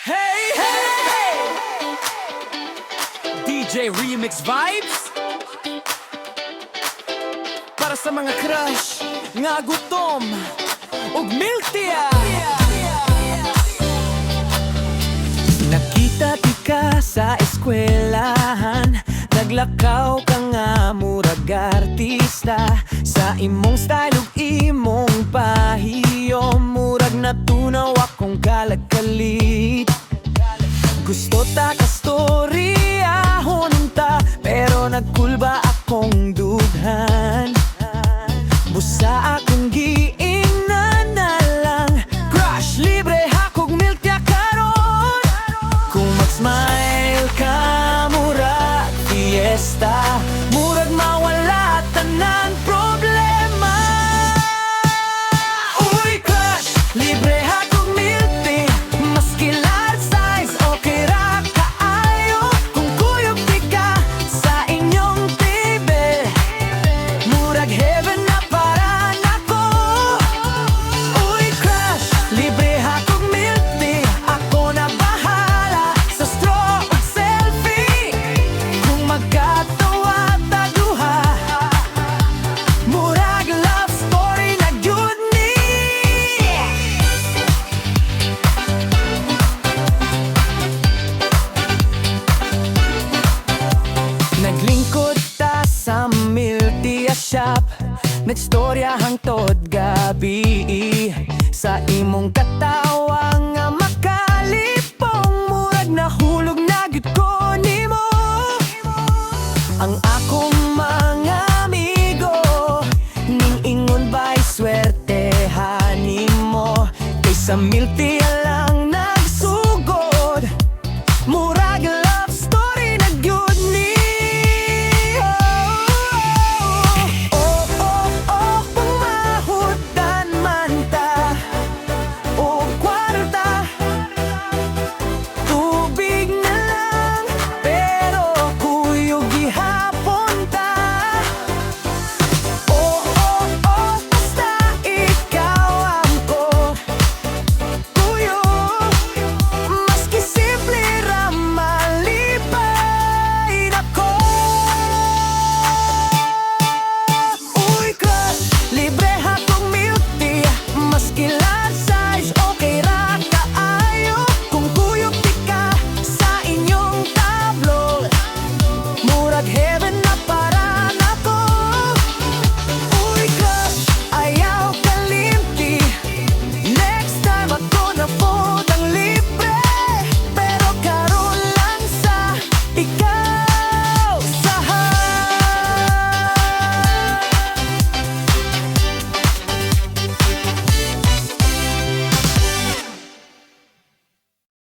Hey, hey! DJ Remix Vibes para sa mga crush nga gutom ug milk tea. Nakita ti ka sa eskwelahan, naglakaw ka nga murag artista. Sa imong style ug imong pahiyom, murag natunaw akong kalagkalit. Gusto ta ka storyahon ta, pero nagkulba akong dughan. Busa akong giingnan na lang, crush libre hakog milk tea karon. Kung mag-smile ka murag fiesta, murag mawala tanan problema. Uy crush, libre hakog milk tea, maski large size okay ra kaayo. Kung kuyog di ka sa inyong tibe, murag heaven na para nako. Uy crush, libre hakog milk tea, ako na bahala sa straw ug selfie. Kung magkatawa ta duha, murag love story na gyud ni. Naglingkod ta sa milk tea shop, nagstorya hangtod gabi. Sa imong katawa nga makalipong, murag nahulog na gyud ko nimo. Ang akong mga amigo ning ingon ba'y swertehan nimo, kay sa milk tea lang nagsugod, murag love story na gyud ni. Oh, oh, oh, pamahutan man ta o kwarta, tubig na lang pero kuyog gihapon ta. Oh, oh, oh, basta ikaw ang ko kuyog, maski simple ra malipay nako. Uy crush, libre hakog milk tea, maski large size okay ra kaayo. Kung kuyog di ka sa inyong tablo, murag heaven na para nako. Uy crush, ayaw kalimti, next time ako na po ng libre, pero karon lang sa ikaw